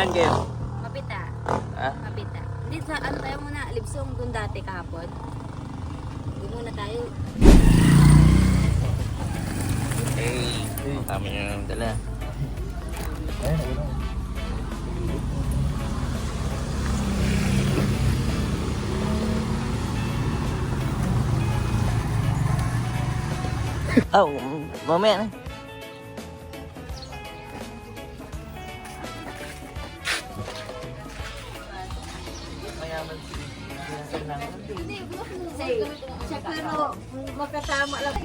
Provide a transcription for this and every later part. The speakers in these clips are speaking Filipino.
Kailan kayo? Mapita. Ha? Mapita. Hindi, sa ano tayo muna, Libsong doon dati kahapon. Doon muna tayo. Hey, kami nyo nang dala. Ayun, ayun. Oh, mamaya na. Siya pero magkasama lang.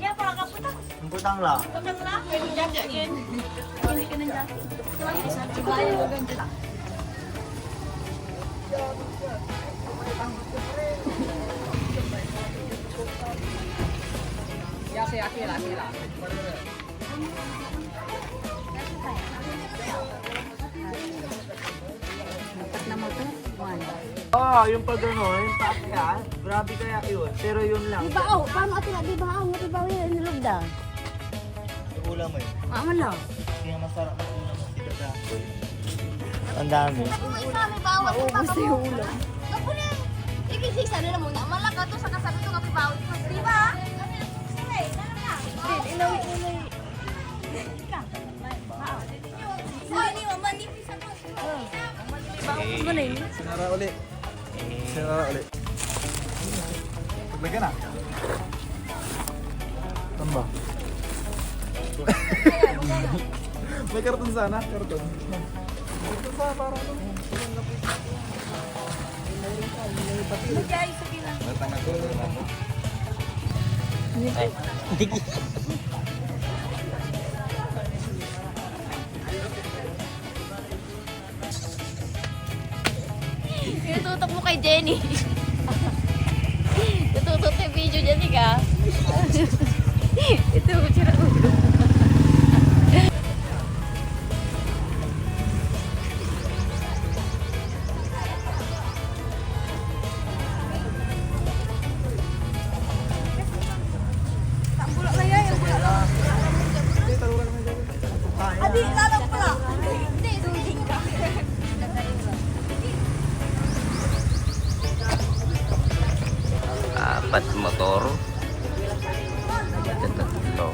Ya, para kaputa. Ang putang lang. Putang lang. Pwede dyan dyan. Hindi ka nang dyan. Ibayan mo ganyan. Dapat na mo to. Oh, yung pag ano, yung pakya, grabe kaya yun. Pero yun lang. Diba, oh, paano ati na, diba, yun, nilog daw. Yung ulam mo yun. Aman lang. Kaya masarap ang ulam mo dito sa... Ang dami. Maubos na yung ulo. Kapo na yung ikisisa nila muna. Malaka to sa kasabi to kapibawit ko. Di ba? Sige, Ilaw. Hindi ni mama, ni pisa ko. Hey. Sinara uli. Sinara uli. Paglagyan na. Saan ba? May karton sana. Karton. Karton sana para ano. Magay, sige lang. Natanggal ko na mo. Tinututok mo kay Jenny. Tututok yung video dyan, ka. Ito, sira ulo. Adi, lalang pala. Hindi, duding ka. Apat motor. Tatlo.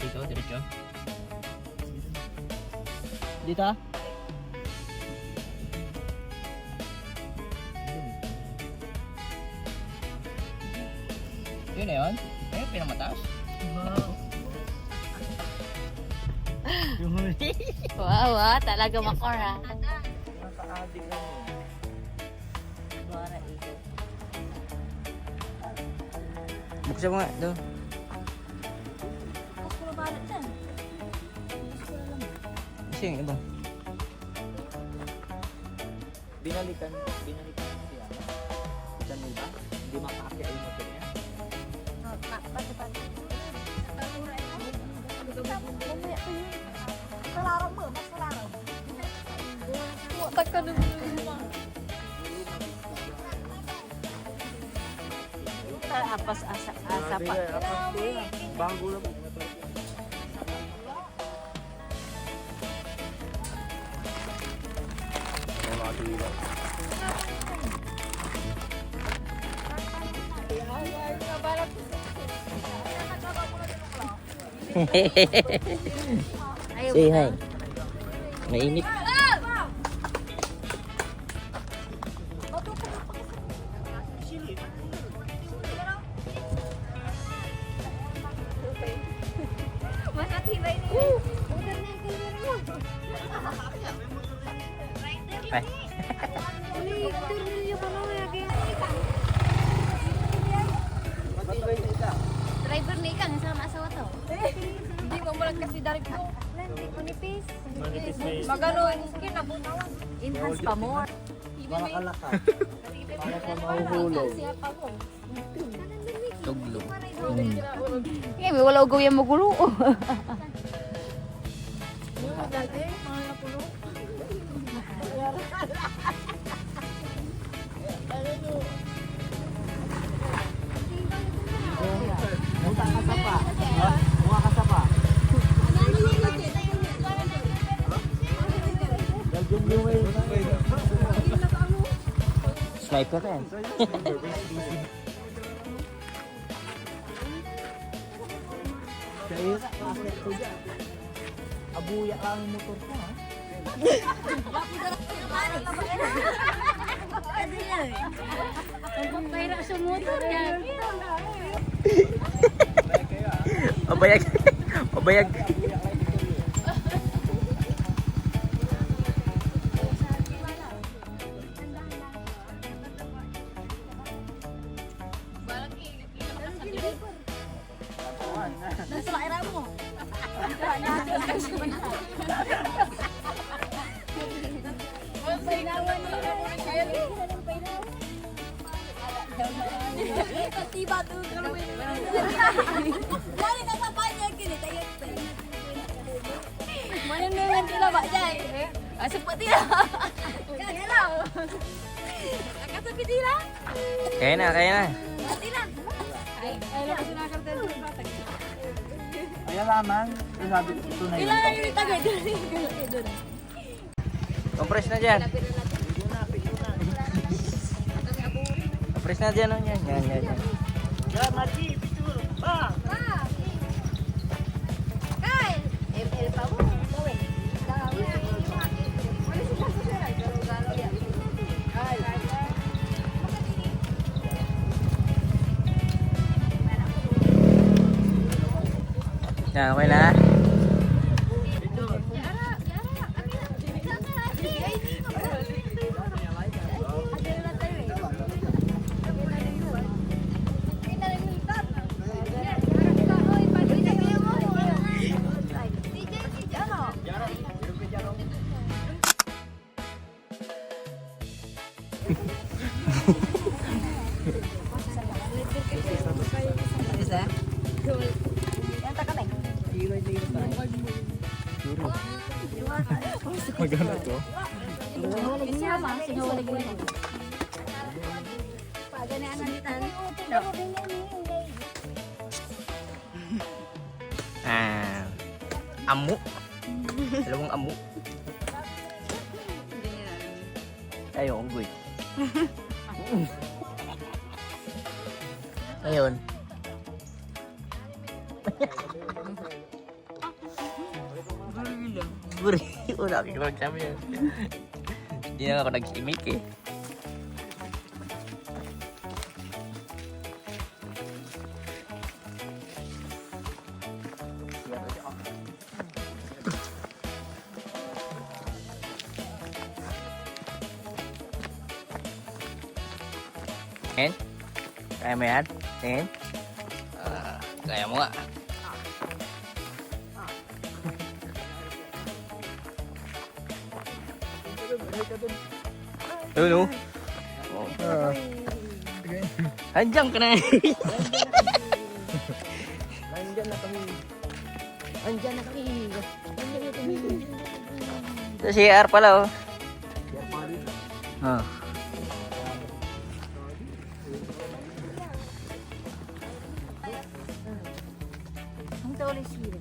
Dito, diretso. Dito ah. Yun na yun? Ayun, pinamataas. Wow, talaga makor ha. Nakaadik lang yun. Bara ikot. Buksan mo nga, doon. Tapos puro balat dyan. Kasi yung iba. Binalikan siya. Diyan mo ba? Hindi makakaya yung motor niya. Apas asa pa. Bago lang. May mga tuwilan. Ayaw Say mo hi. na. Mainit. Mas matibay na yun. Ay. Driver ni Ikang, sama asawa to. Hindi mo mulat kasi dari ko. Manipis. Magano, kinabutawan. Enhance pa more. Mga kalaka. Para sa mahuhulog. Tuglog. Eh, may wala ugaw yung magulo. Mukha ka sa pa. Mukha ka sa pa. Sniper na yan. Kaya bakit ko dyan? Abuya lang ang motor ko ha. Ang pahira sa motor yan. Pabayag. Pabayag. Nasa laira mo. Tiba tuh kalau Dari nasa panya gini tayo. Mana naman sila ba jay? Sempat tidak. Kaya lang. Nakasakit sila. Kaya na, kaya na. Mati lang. Ay, lang sinakarte sa batag. Kaya laman, sinabi ko ito na yun. Ilan yung tagay doon. Compress na dyan. Compress na dyan. Oh. Yan, yan, yan. Yan. Ya, Maji, picture. Pa! Kyle, ML pa mo. Gawin. Wala sila sa sila. Galo-galo yan. Yan, okay na. Magana to. Amu. Dalawang amu. Ayo, unggoy. Ayun. Puri. Udah kikrag kami yan. Hindi na ako nag-imik eh. Tingin? Kaya mo yan? Tingin? Kaya mo nga. Ano? Andiyan ka na eh. Nandyan na kami. Nandyan na kami. Sa CR pala oh. Ang tawali siya.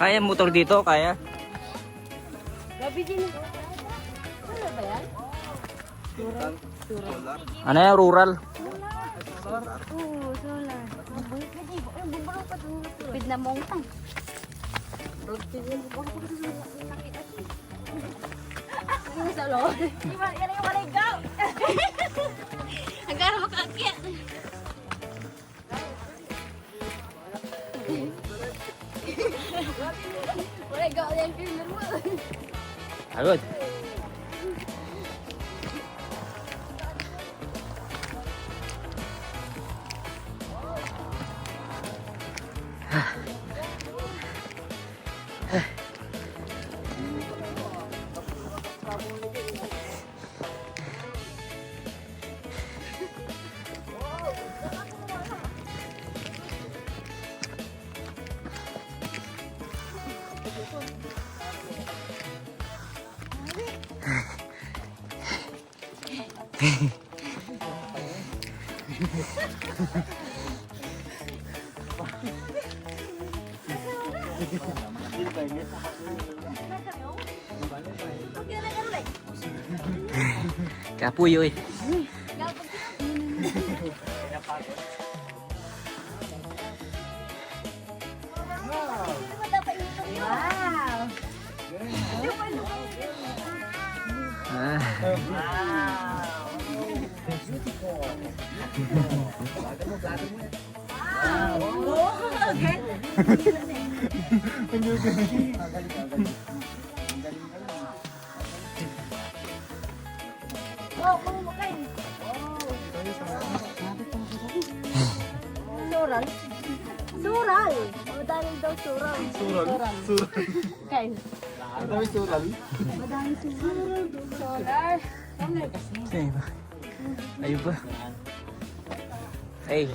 Kaya motor dito, kaya. Gabi din. Ano ba yan? Ano yan, rural? Oo, solar. Pid na mong tang. Ano sa loob? Yan yung maligaw. Hanggang makakakit. Maligaw na yung film mo. Agad. Kapuyo eh. Wow. Oh, kumakain. Sural. Sural. Madaming daw sural. Sural. Kain. Madami sural. Madaming sural. Solar. Ayun ba? Ay.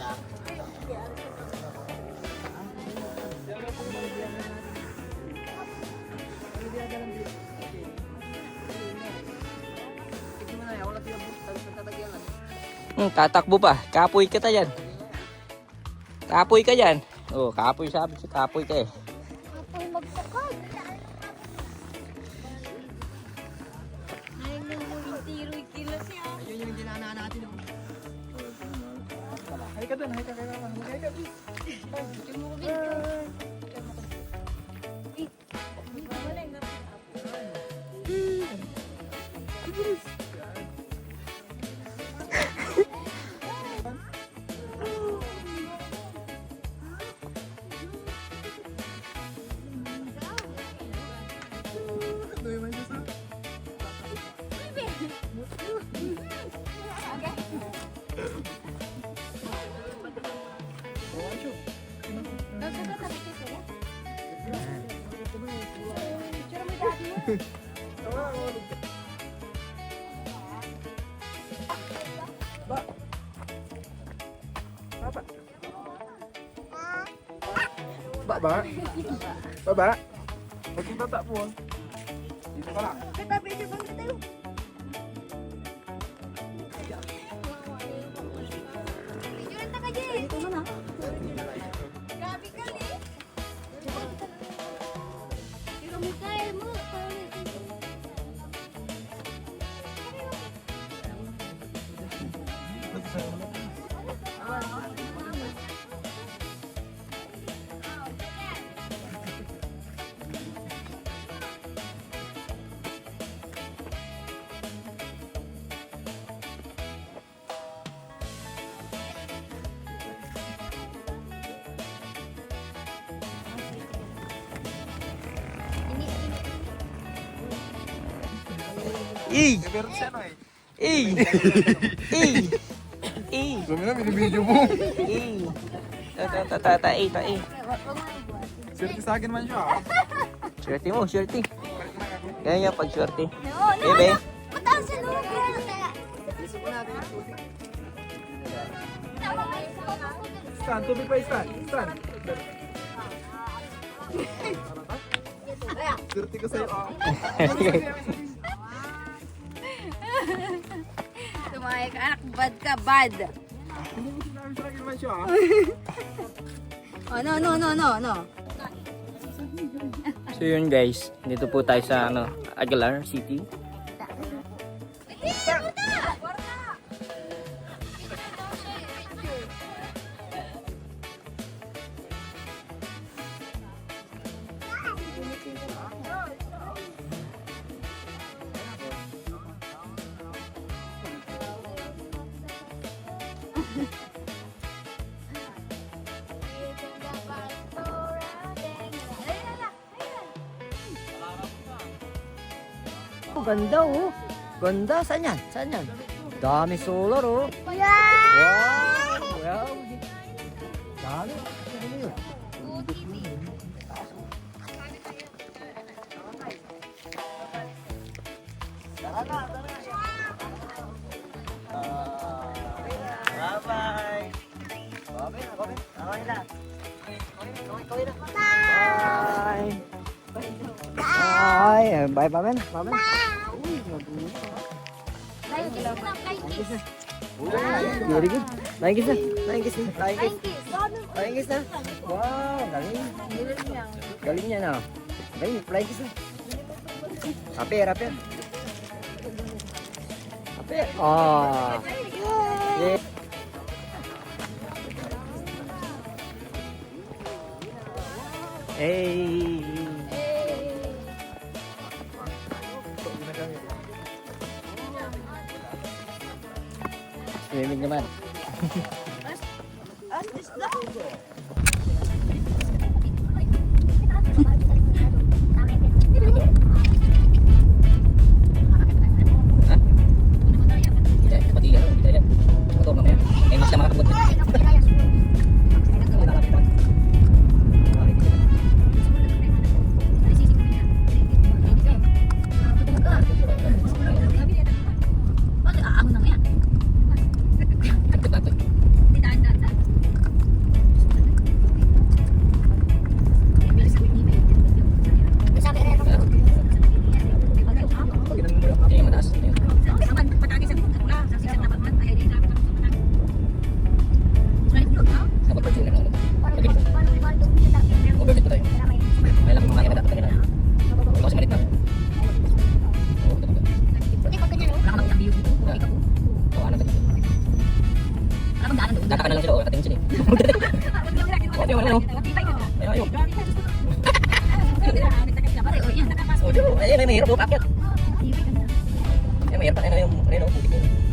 Tatakbo pa. Kapoy ka ta dyan. Kapoy ka dyan. Oh, kapoy sabi siya. Kapoy ka eh. Apoy magsakag. Ayun yung muling tiroy kilos siya. Ayun yung dinana natin. Hay ka dun, hay ka. Hay ka. Baba. Baba. Huwag yung baba po. Dito ka lang. Katabi siya bang tayo? Picture ka dyan. Ito mo na. Grabe ka li. Pero Mikael mo. Meron siya no eh. Sabi na, binibidyo mo. Tae. Swerte sa akin man siya. Swerte mo, swerte. Ganyan yung pag swerte. No, Bebe. Mataas sa loob. Stan, tubig pa Stan. Stan. Swerte ko sa'yo. Tumaya ka anak, bad ka, bad. Sinabi sa akin man siya. Oh, no. So yun guys, dito po tayo sa Aguilar City. Ganda oh. Ganda. Saan yan? Saan yan? Dami solar oh. Wow! Wow! Dami. Ano yun? Bye-bye! Bye! Bye! Bye, Pamen. Pamen. Very good. Flying kiss na. Flying kiss na. Flying kiss. Flying kiss na. Wow, galing. Galing niya na. Galing, flying kiss na. Rapper. Rapper. Ah. Yeah. Hey. Swimming naman. Nakakan na lang sila o nakatingin sila eh. Ayaw. Ayun, may mahirap o, pakyat. Ayun, mahirap. Ayun, putik yun.